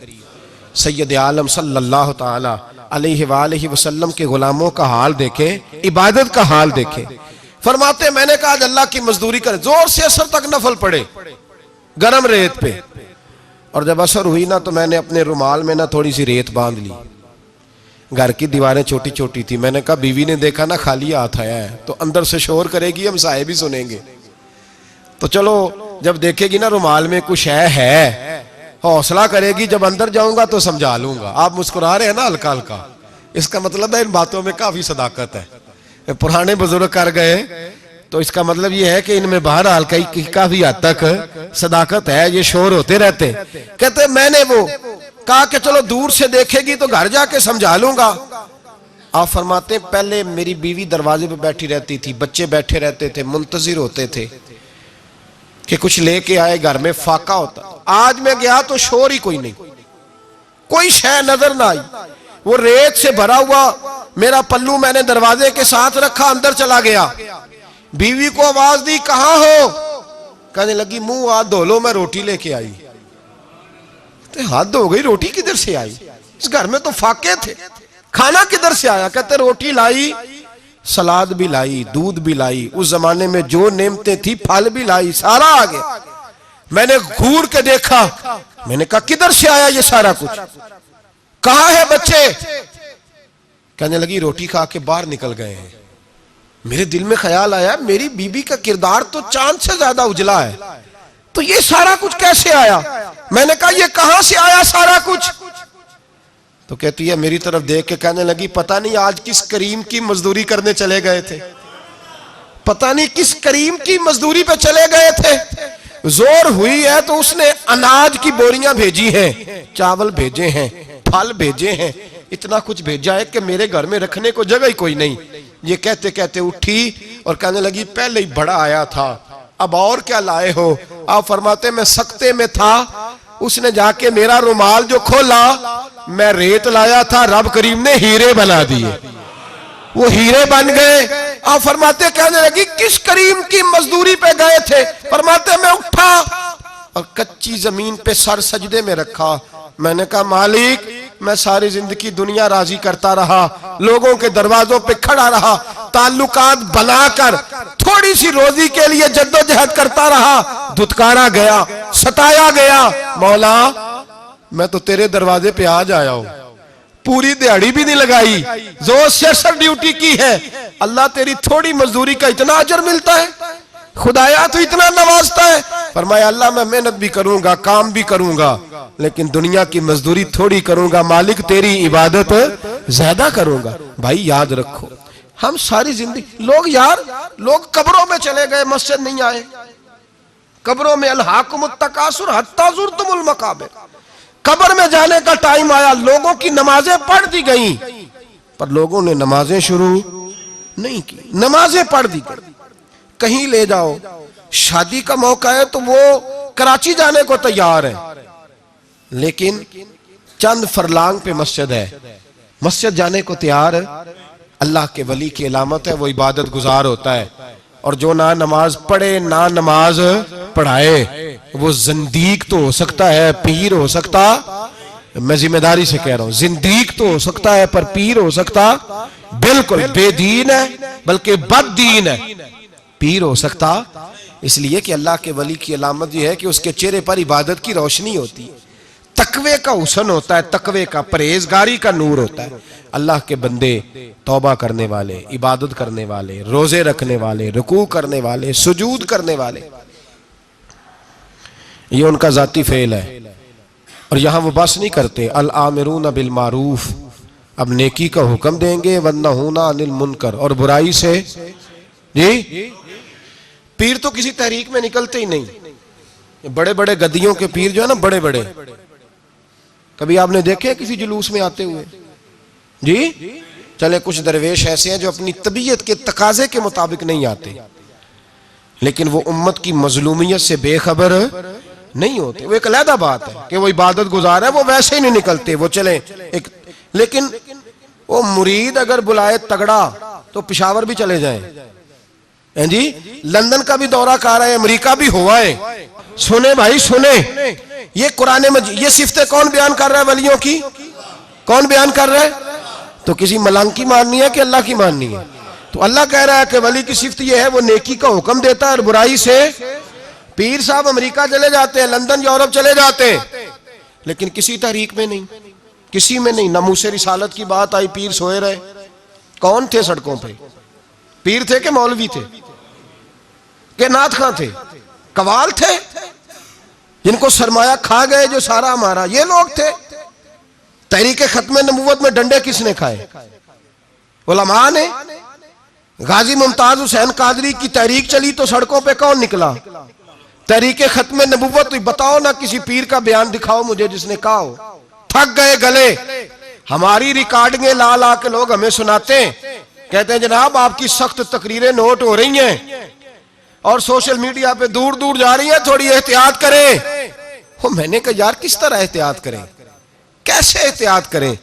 سید عالم صلی اللہ تعالی علیہ وآلہ وسلم کے غلاموں کا حال دیکھیں، عبادت کا حال دیکھیں. فرماتے ہیں میں نے کہا آج اللہ کی مزدوری کرے، زور سے اثر تک نفل پڑھے گرم ریت پہ. اور جب اثر ہوئی نا تو میں نے اپنے رومال میں نا تھوڑی سی ریت باندھ لی. گھر کی دیواریں چھوٹی چھوٹی تھی. میں نے کہا بیوی نے دیکھا نا خالی ہاتھ آیا ہے تو اندر سے شور کرے گی، ہم سائے بھی سنیں گے. تو چلو جب دیکھے گی نا رومال میں کچھ ہے حوصلہ کرے گی، جب اندر جاؤں گا تو سمجھا لوں گا. آپ مسکرا رہے ہیں نا ہلکا ہلکا، اس کا مطلب ہے ان باتوں میں کافی صداقت ہے. پرانے بزرگ کر گئے تو اس کا مطلب یہ ہے کہ ان میں بہرحال کافی حد تک صداقت ہے. یہ شور ہوتے رہتے. کہتے میں نے وہ کہا کہ چلو دور سے دیکھے گی تو گھر جا کے سمجھا لوں گا. آپ فرماتے پہلے میری بیوی دروازے پہ بیٹھی رہتی تھی، بچے بیٹھے رہتے تھے، منتظر ہوتے تھے کہ کچھ لے کے آئے، گھر میں فاقہ ہوتا. آج میں گیا تو شور ہی کوئی نہیں، کوئی شے نظر نہ آئی. وہ ریت سے بھرا ہوا میرا پلو میں نے دروازے کے ساتھ رکھا، اندر چلا گیا. بیوی کو آواز دی کہاں ہو؟ کہنے لگی منہ ہاتھ دھو لو میں روٹی لے کے آئی. کہتے حد ہو گئی، روٹی کدھر سے آئی؟ اس گھر میں تو فاقے تھے، کھانا کدھر سے آیا؟ کہتے روٹی لائی، سلاد بھی لائی، دودھ بھی لائی، اس زمانے میں جو نعمتیں تھی پھل بھی لائی، سارا آ گیا۔ میں نے گھور کے دیکھا، میں نے کہا کدھر سے آیا یہ سارا کچھ؟ کہاں ہے بچے؟ کہنے لگی روٹی کھا کے باہر نکل گئے ہیں۔ میرے دل میں خیال آیا میری بیوی کا کردار تو چاند سے زیادہ اجلا ہے، تو یہ سارا کچھ کیسے آیا؟ میں نے کہا یہ کہاں سے آیا سارا کچھ؟ تو کہتی ہے میری طرف دیکھ کے کہنے لگی پتہ نہیں آج کس کریم کی مزدوری کرنے چلے گئے تھے، پتہ نہیں کس کریم کی مزدوری پہ چلے گئے تھے، زور ہوئی ہے تو اس نے اناج کی بوریاں بھیجی ہیں، چاول بھیجے ہیں، پھل بھیجے ہیں، اتنا کچھ بھیجا ہے کہ میرے گھر میں رکھنے کو جگہ ہی کوئی نہیں۔ یہ کہتے کہتے اٹھی اور کہنے لگی پہلے ہی بڑا آیا تھا، اب اور کیا لائے ہو؟ آپ فرماتے میں سکتے میں تھا، اس نے جا کے میرا رومال جو کھولا، میں ریت لایا تھا، رب کریم نے ہیرے بنا دیے، وہ ہیرے بن گئے۔ آپ فرماتے کہنے لگی کس کریم کی مزدوری پہ گئے تھے؟ فرماتے میں اٹھا اور کچی زمین پہ سر سجدے میں رکھا، میں نے کہا مالک میں ساری زندگی دنیا راضی کرتا رہا، لوگوں کے دروازوں پہ کھڑا رہا، تعلقات بنا کر تھوڑی سی روزی کے لیے جدوجہد کرتا رہا، دھتکارا گیا، ستایا گیا، مولا میں تو تیرے دروازے پہ آج آیا ہوں، پوری دیہڑی بھی نہیں لگائی، زور سے سر ڈیوٹی کی ہے، اللہ تیری تھوڑی مزدوری کا اتنا اجر ملتا ہے؟ خدایا تو اتنا نوازتا ہے؟ فرمایا اللہ میں محنت بھی کروں گا، کام بھی کروں گا، لیکن دنیا کی مزدوری تھوڑی کروں گا، مالک تیری عبادت زیادہ کروں گا۔ بھائی یاد رکھو ہم ساری زندگی لوگ قبروں میں چلے گئے، مسجد نہیں آئے، قبروں میں الہاکم التکاثر حتی زرتم المقابر، قبر میں جانے کا ٹائم آیا، لوگوں کی نمازیں پڑھ دی گئیں پر لوگوں نے نمازیں شروع نہیں کی، نمازیں پڑھ دی گئیں۔ کہیں لے جاؤ، شادی کا موقع ہے تو وہ کراچی جانے کو تیار ہے، لیکن چند فرلانگ پہ مسجد ہے، مسجد جانے کو تیار ہے۔ اللہ کے ولی کی علامت ہے وہ عبادت گزار ہوتا ہے، اور جو نہ نماز پڑھے نہ نماز پڑھائے وہ زندیق تو ہو سکتا ہے، پیر ہو سکتا، میں ذمہ داری سے کہہ رہا ہوں زندیق تو ہو سکتا ہے پر پیر ہو سکتا بالکل بے دین ہے، بلکہ بد دین ہے، پیر ہو سکتا۔ اس لیے کہ اللہ کے ولی کی علامت یہ ہے کہ اس کے چہرے پر عبادت کی روشنی ہوتی ہے، تقوی کا حسن ہوتا ہے، تقوی کا پرہیزگاری کا نور ہوتا ہے۔ اللہ کے بندے توبہ کرنے والے، عبادت کرنے والے، روزے رکھنے والے، رکوع کرنے والے، سجود کرنے والے، یہ ان کا ذاتی فعل ہے۔ اور یہاں وہ بس نہیں کرتے، الآمرون بالمعروف، اب نیکی کا حکم دیں گے، والنہون عن المنکر، اور برائی سے جی پیر تو کسی تحریک میں نکلتے ہی نہیں، بڑے بڑے گدیوں کے پیر جو ہے نا، بڑے بڑے، کبھی آپ نے دیکھے کسی جلوس میں آتے ہوئے؟ جی چلے کچھ درویش ایسے ہیں جو اپنی طبیعت کے تقاضے کے مطابق نہیں آتے، لیکن وہ امت کی مظلومیت سے بے خبر نہیں ہوتے، وہ ایک علیحدہ بات ہے کہ وہ عبادت گزار ہے، وہ ویسے ہی نہیں نکلتے، وہ چلیں لیکن وہ مرید اگر بلائے تگڑا تو پشاور بھی چلے جائیں، جی لندن کا بھی دورہ کر رہے ہیں، امریکہ بھی ہوا ہے۔ سنیں بھائی سنیں، یہ قرآن مجید، یہ صفتیں کون بیان کر رہا ہے ولیوں کی؟ کون بیان کر رہا ہے؟ تو کسی ملنگ کی ماننی ہے کہ اللہ کی ماننی ہے؟ تو اللہ کہہ رہا ہے کہ ولی کی صفت یہ ہے وہ نیکی کا حکم دیتا ہے اور برائی سے۔ پیر صاحب امریکہ چلے جاتے ہیں، لندن یورپ چلے جاتے ہیں، لیکن کسی تحریک میں نہیں، کسی میں نہیں۔ ناموس رسالت کی بات آئی، پیر سوئے رہے، کون تھے سڑکوں پہ؟ پیر تھے کہ مولوی تھے کہ نعت خواں تھے؟ قوال تھے جن کو سرمایہ کھا گئے جو سارا ہمارا، یہ لوگ تھے؟ تحریک ختم نبوت میں ڈنڈے کس نے کھائے؟ علماء نے۔ غازی ممتاز حسین قادری کی تحریک چلی تو سڑکوں پہ کون نکلا؟ تحریک ختم نبوت۔ بتاؤ نا کسی پیر کا بیان دکھاؤ مجھے جس نے کہا ہو۔ تھک گئے گلے، ہماری ریکارڈنگیں لا لا کے لوگ ہمیں سناتے ہیں، کہتے ہیں جناب آپ کی سخت تقریریں نوٹ ہو رہی ہیں اور سوشل میڈیا پہ دور دور جا رہی ہیں، تھوڑی احتیاط کریں۔ میں نے کہا یار کس طرح احتیاط کریں، کیسے احتیاط کریں؟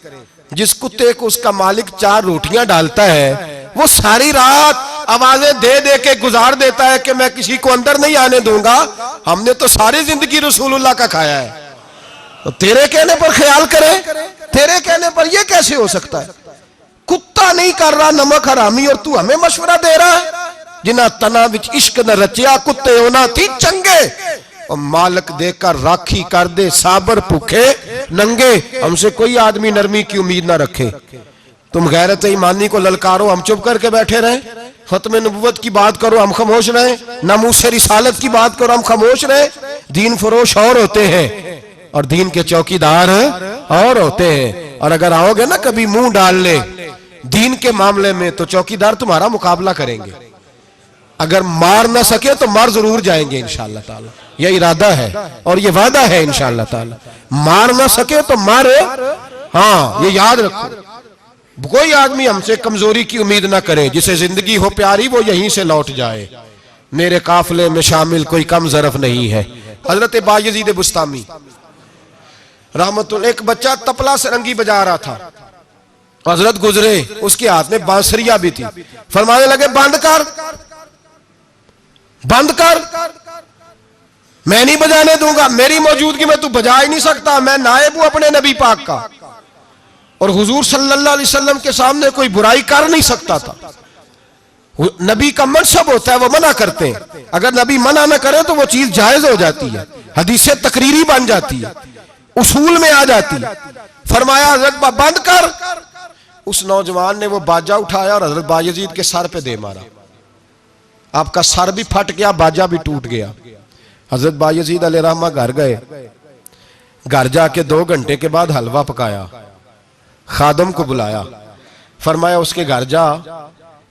جس کتے کو اس کا مالک 4 روٹیاں ڈالتا ہے وہ ساری رات آوازیں دے دے کے گزار دیتا ہے کہ میں کسی کو اندر نہیں آنے دوں گا۔ ہم نے تو ساری زندگی رسول اللہ کا کھایا ہے، تو تیرے کہنے پر خیال کرے، تیرے کہنے پر یہ کیسے ہو سکتا ہے؟ کتا نہیں کر رہا نمک حرامی اور تو ہمیں مشورہ دے رہا ہے؟ جنہ تنا وچ عشق نہ رچیا کتے ہونا تھی چنگے، اور مالک دے کر راکھی کر دے صابر بھوکے ننگے۔ ہم سے کوئی آدمی نرمی کی امید نہ رکھے۔ تم غیرت ایمانی کو للکارو، ہم چپ کر کے بیٹھے رہیں۔ ختم نبوت کی بات کرو، ہم خاموش رہیں۔ ناموس رسالت کی بات کرو، ہم خاموش رہیں۔ دین فروش اور ہوتے ہیں اور دین کے چوکیدار اور ہوتے ہیں۔ اور اگر آؤ گے نا کبھی منہ ڈال لے دین کے معاملے میں تو چوکیدار تمہارا مقابلہ کریں گے۔ اگر مار نہ سکے تو مار ضرور جائیں گے انشاءاللہ تعالی، یہ ارادہ ہے اور یہ وعدہ ہے انشاءاللہ تعالی۔ مار نہ سکے تو مار، ہاں یہ یاد رکھو۔ کوئی آدمی ہم سے کمزوری کی امید نہ کرے، جسے زندگی ہو پیاری وہ یہیں سے لوٹ جائے۔ میرے قافلے میں شامل کوئی کم ظرف نہیں ہے۔ حضرت بایزید بستامی رحمت اللہ، ایک بچہ تپلا سرنگی بجا رہا تھا، حضرت گزرے، اس کے ہاتھ میں بانسریہ بھی تھی، فرمانے لگے بند کر، بند کر، میں نہیں بجانے دوں گا، میری موجودگی میں تو بجا ہی نہیں سکتا، میں نائب ہوں اپنے نبی پاک کا، اور حضور صلی اللہ علیہ وسلم کے سامنے کوئی برائی کر نہیں سکتا تھا۔ نبی کا منصب ہوتا ہے وہ منع کرتے ہیں، اگر نبی منع نہ کرے تو وہ چیز جائز ہو جاتی ہے، حدیث تقریری بن جاتی ہے، اصول میں آ جاتی ہے۔ فرمایا حضرت بند کر، اس نوجوان نے وہ باجا اٹھایا اور حضرت بایزید کے سر پہ دے مارا، آپ کا سر بھی پھٹ گیا، باجا بھی ٹوٹ گیا۔ حضرت بایزید علیہ رحمہ گھر گئے، گھر جا کے 2 گھنٹے کے بعد حلوہ پکایا، خادم کو بلایا، فرمایا اس کے گھر جا،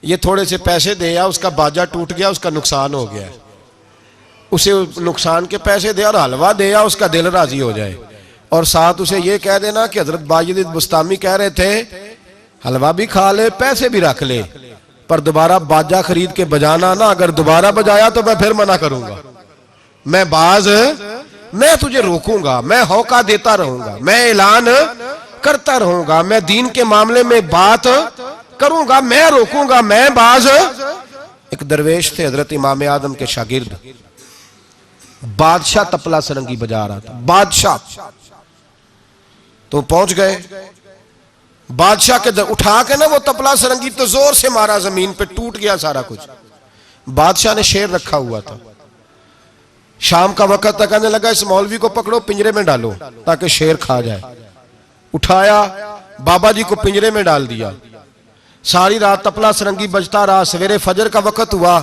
یہ تھوڑے سے پیسے دے یا، اس کا باجا ٹوٹ گیا، اس کا نقصان ہو گیا، اسے نقصان کے پیسے دے اور حلوہ دے یا، اس کا دل راضی ہو جائے، اور ساتھ اسے یہ کہہ دینا کہ حضرت بایزید بستامی کہہ رہے تھے حلوہ بھی کھا لے پیسے بھی رکھ لے، پر دوبارہ باجا خرید کے بجانا نا، اگر دوبارہ بجایا تو میں پھر منع کروں گا، میں تجھے روکوں گا، میں ہوکا دیتا رہوں گا، میں اعلان کرتا رہوں گا، میں دین کے معاملے میں بات کروں گا، میں روکوں گا، میں باز۔ ایک درویش تھے حضرت امام اعظم کے شاگرد، بادشاہ تپلا سرنگی بجا رہا تھا، بادشاہ تو پہنچ گئے، بادشاہ کے اٹھا کے نا وہ تپلا سرنگی تو زور سے مارا، زمین پہ ٹوٹ گیا سارا کچھ۔ بادشاہ نے شیر رکھا ہوا تھا، شام کا وقت تک کہنے لگا اس مولوی کو پکڑو پنجرے میں ڈالو تاکہ شیر کھا جائے، اٹھایا بابا جی کو پنجرے میں ڈال دیا، ساری رات تپلا سرنگی بجتا رہا، سویرے فجر کا وقت ہوا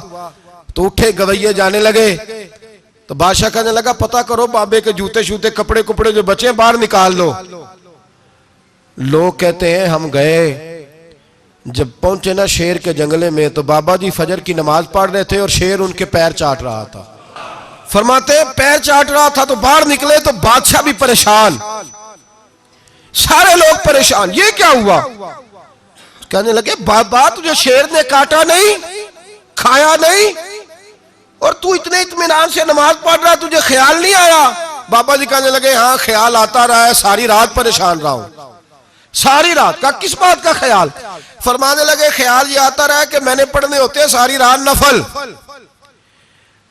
تو اٹھے گویے جانے لگے، تو بادشاہ کہنے لگا پتہ کرو بابے کے جوتے شوتے کپڑے جو بچے باہر نکال لو۔ لوگ کہتے ہیں ہم گئے، جب پہنچے نا شیر کے جنگلے میں تو بابا جی فجر کی نماز پڑھ رہے تھے اور شیر ان کے پیر چاٹ رہا تھا، فرماتے پیر چاٹ رہا تھا تو باہر نکلے تو بادشاہ بھی پریشان، سارے لوگ پریشان، یہ کیا ہوا؟ کہنے لگے بابا تجھے شیر نے کاٹا نہیں، کھایا نہیں، اور تو اتنے اطمینان سے نماز پڑھ رہا، تجھے خیال نہیں آیا؟ بابا جی کہنے لگے ہاں خیال آتا رہا ہے، ساری رات پریشان رہا ہوں۔ ساری رات کا کس بات کا خیال؟ فرمانے لگے خیال یہ آتا رہا ہے کہ میں نے پڑھنے ہوتے ہیں ساری رات نفل،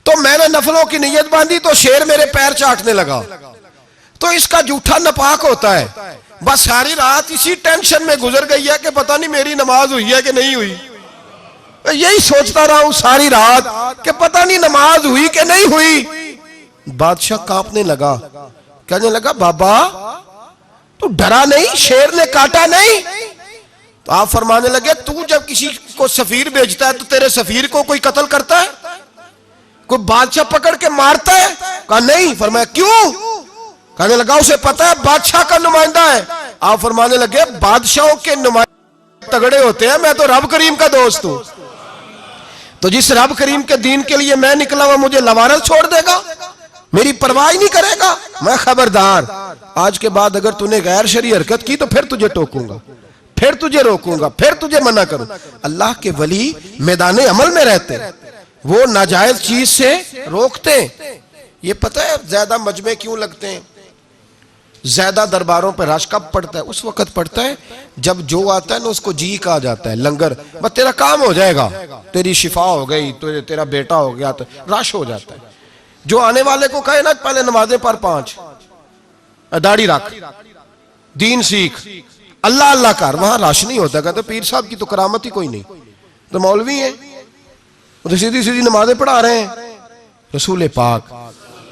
تو میں نے نفلوں کی نیت باندھی تو شیر میرے پیر چاٹنے لگا، تو اس کا جھوٹا نپاک ہوتا ہے، بس ساری رات اسی ٹینشن میں گزر گئی ہے کہ پتہ نہیں میری نماز ہوئی ہے کہ نہیں ہوئی، یہی سوچتا رہا ہوں ساری رات کہ پتہ نہیں نماز ہوئی کہ نہیں ہوئی۔ بادشاہ کانپنے لگا، کہنے لگا بابا تو ڈرا نہیں، شیر نے کاٹا نہیں؟ تو آپ فرمانے لگے تو جب کسی کو سفیر بھیجتا ہے تو تیرے سفیر کو کوئی قتل کرتا ہے؟ کوئی بادشاہ پکڑ کے مارتا ہے؟ کہا نہیں۔ فرمایا کیوں؟ کہنے لگا اسے پتا ہے بادشاہ کا نمائندہ ہے۔ آپ فرمانے لگے بادشاہوں کے نمائندے تگڑے ہوتے ہیں، میں تو رب کریم کا دوست ہوں، تو جس رب کریم کے دین کے لیے میں نکلا ہوا مجھے لوارث چھوڑ دے گا، میری پرواہ نہیں کرے گا؟ میں خبردار، آج کے بعد اگر تو نے غیر شرعی حرکت کی تو پھر تجھے ٹوکوں گا، پھر تجھے روکوں گا، پھر تجھے منع کروں۔ اللہ کے ولی میدان عمل میں رہتے، وہ ناجائز چیز سے روکتے۔ یہ پتہ ہے زیادہ مجمع کیوں لگتے ہیں، زیادہ درباروں پہ رش کب پڑتا ہے؟ اس وقت پڑتا ہے جب جو آتا ہے نا اس کو جی کہا جاتا ہے، لنگر، بس تیرا کام ہو جائے گا، تیری شفا ہو گئی، تیرا بیٹا ہو گیا، تو رش ہو جاتا ہے۔ جو آنے والے کو کہے نا پہلے نمازیں پر 5، داڑھی رکھ، دین سیکھ، اللہ اللہ کر. وہاں رش نہیں ہوتا. کہتے پیر صاحب کی تو کرامت ہی کوئی نہیں، تو مولوی ہیں، وہ تو سیدھی سیدھی نمازیں پڑھا رہے ہیں. رسول پاک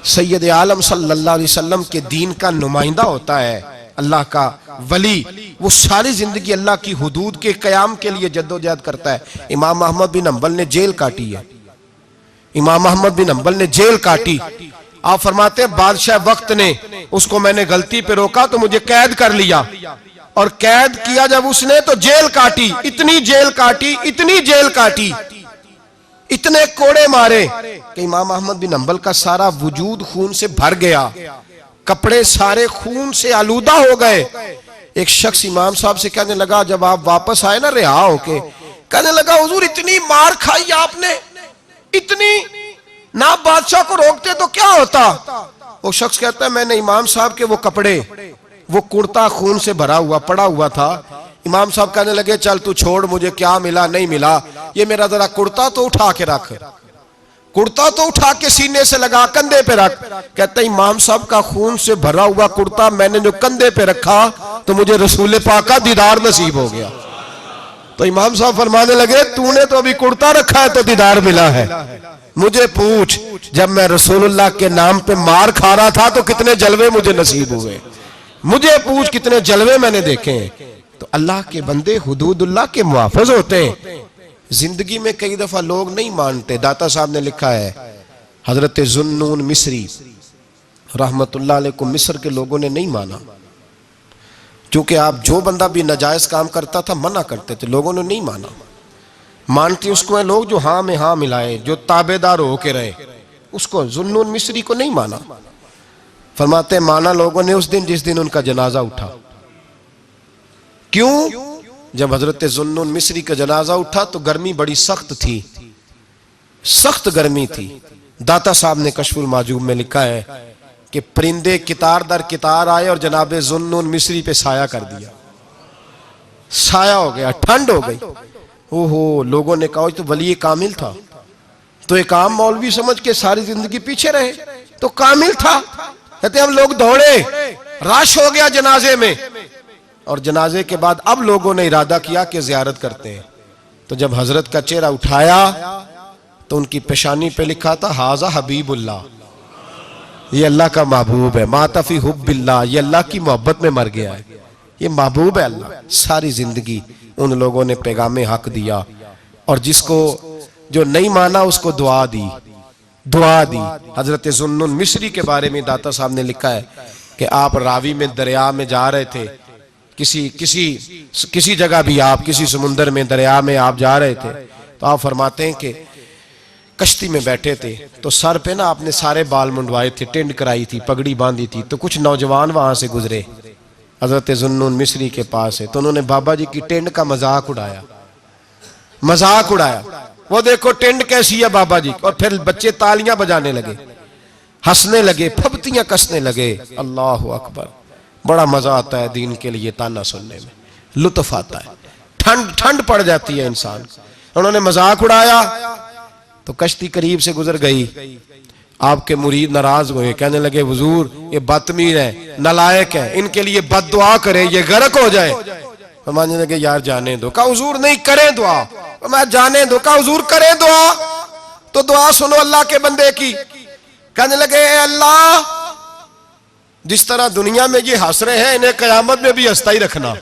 سید عالم صلی اللہ علیہ وسلم کے دین کا نمائندہ ہوتا ہے اللہ کا ولی، وہ ساری زندگی اللہ کی حدود کے قیام کے لیے جدوجہد کرتا ہے. امام احمد بن حنبل نے جیل کاٹی ہے، امام احمد بن حنبل نے جیل کاٹی. آپ فرماتے ہیں بادشاہ وقت نے اس کو، میں نے غلطی پہ روکا تو مجھے قید کر لیا، اور قید کیا جب اس نے تو جیل کاٹی، اتنی جیل کاٹی، اتنی جیل کاٹی، اتنے کوڑے مارے کہ امام احمد بن حنبل کا سارا وجود خون سے بھر گیا، کپڑے سارے خون سے آلودہ ہو گئے. ایک شخص امام صاحب سے کہنے لگا جب آپ واپس آئے نا رہا ہو کے، کہنے لگا حضور اتنی مار کھائی آپ نے، اتنی، نہ بادشاہ کو روکتے تو کیا ہوتا. وہ شخص کہتا ہے میں نے امام صاحب کے وہ کپڑے، وہ کرتا خون سے بھرا ہوا پڑا ہوا تھا. امام صاحب کہنے لگے چل تو چھوڑ، مجھے کیا ملا نہیں ملا، یہ میرا ذرا کرتا تو اٹھا کے رکھ، کرتا تو اٹھا کے سینے سے لگا، کندھے پہ رکھ. کہتا ہے امام صاحب کا خون سے بھرا ہوا کرتا میں نے جو کندھے پہ رکھا تو مجھے رسول پاک کا دیدار نصیب ہو گیا. تو امام صاحب فرمانے لگے تو نے تو ابھی کرتا رکھا ہے تو دیدار ملا ہے، مجھے پوچھ جب میں رسول اللہ کے نام پہ مار کھا رہا تھا تو کتنے جلوے مجھے نصیب ہوئے، مجھے پوچھ کتنے جلوے میں نے دیکھے ہیں. تو اللہ کے بندے حدود اللہ کے محافظ ہوتے ہیں. زندگی میں کئی دفعہ لوگ نہیں مانتے. داتا صاحب نے لکھا ہے حضرت ذوالنون مصری رحمت اللہ علیہ کو مصر کے لوگوں نے نہیں مانا، چونکہ آپ جو بندہ بھی ناجائز کام کرتا تھا منع کرتے تھے، لوگوں نے نہیں مانا. مانتے اس کو ہیں لوگ جو ہاں میں ہاں ملائے، جو تابعدار ہو کے رہے، اس کو ذوالنون مصری کو نہیں مانا. فرماتے ہیں مانا لوگوں نے اس دن جس دن ان کا جنازہ اٹھا. کیوں؟ جب حضرت ذوالنون مصری کا جنازہ اٹھا تو گرمی بڑی سخت تھی، سخت گرمی تھی. داتا صاحب نے کشف المعجوب میں لکھا ہے کہ پرندے کتار در کتار آئے اور جناب ذوالنون مصری پہ سایہ کر دیا، سایہ ہو گیا، ٹھنڈ ہو گئی. اوہو، لوگوں نے کہا تو ولی کامل تھا، تو ایک عام مولوی سمجھ کے ساری زندگی پیچھے رہے، تو کامل تھا. کہتے ہم لوگ دوڑے، رش ہو گیا جنازے میں، اور جنازے کے بعد اب لوگوں نے ارادہ کیا کہ زیارت کرتے ہیں. تو جب حضرت کا چہرہ اٹھایا تو ان کی پیشانی پہ لکھا تھا ھذا حبیب اللہ، یہ اللہ کا محبوب ہے. مات فی حب اللہ، یہ اللہ کی محبت میں مر گیا ہے، یہ محبوب ہے اللہ. ساری زندگی ان لوگوں نے پیغام حق دیا، اور جس کو جو نہیں مانا اس کو دعا دی، دعا دی. حضرت ذوالنون مصری کے بارے میں داتا صاحب نے لکھا ہے کہ آپ راوی میں دریا میں جا رہے تھے، کسی جگہ بھی آپ کسی سمندر میں دریا میں آپ جا رہے تھے، تو آپ فرماتے ہیں کہ کشتی میں بیٹھے تھے تو سر پہ نا آپ نے سارے بال منڈوائے تھے، ٹینڈ کرائی تھی، پگڑی باندھی تھی. تو کچھ نوجوان وہاں سے گزرے حضرت ذوالنون مصری کے پاس ہے، تو انہوں نے بابا جی کی ٹینڈ کا مذاق اڑایا، مذاق اڑایا. وہ دیکھو ٹینڈ کیسی ہے بابا جی. اور پھر بچے تالیاں بجانے لگے، ہنسنے لگے، پھبتیاں کسنے لگے. اللہ اکبر. بڑا مزہ آتا ہے دین کے لیے تانا سننے میں، لطف آتا ہے، ٹھنڈ پڑ جاتی ہے انسان. انہوں نے مذاق اڑایا تو کشتی قریب سے گزر گئی. آپ کے مرید ناراض ہوئے، کہنے لگے حضور یہ بدتمیز ہے، نالائق ہے، ان کے لیے بد دعا کریں یہ غرق ہو جائے. فرمانے لگے یار جانے دو. کہا حضور نہیں، کریں دعا. میں جانے دو. کہا حضور کریں دعا. تو دعا سنو اللہ کے بندے کی. کہنے لگے اے اللہ جس طرح دنیا میں یہ ہنس رہے ہیں انہیں قیامت میں بھی ہنستا ہی رکھنا.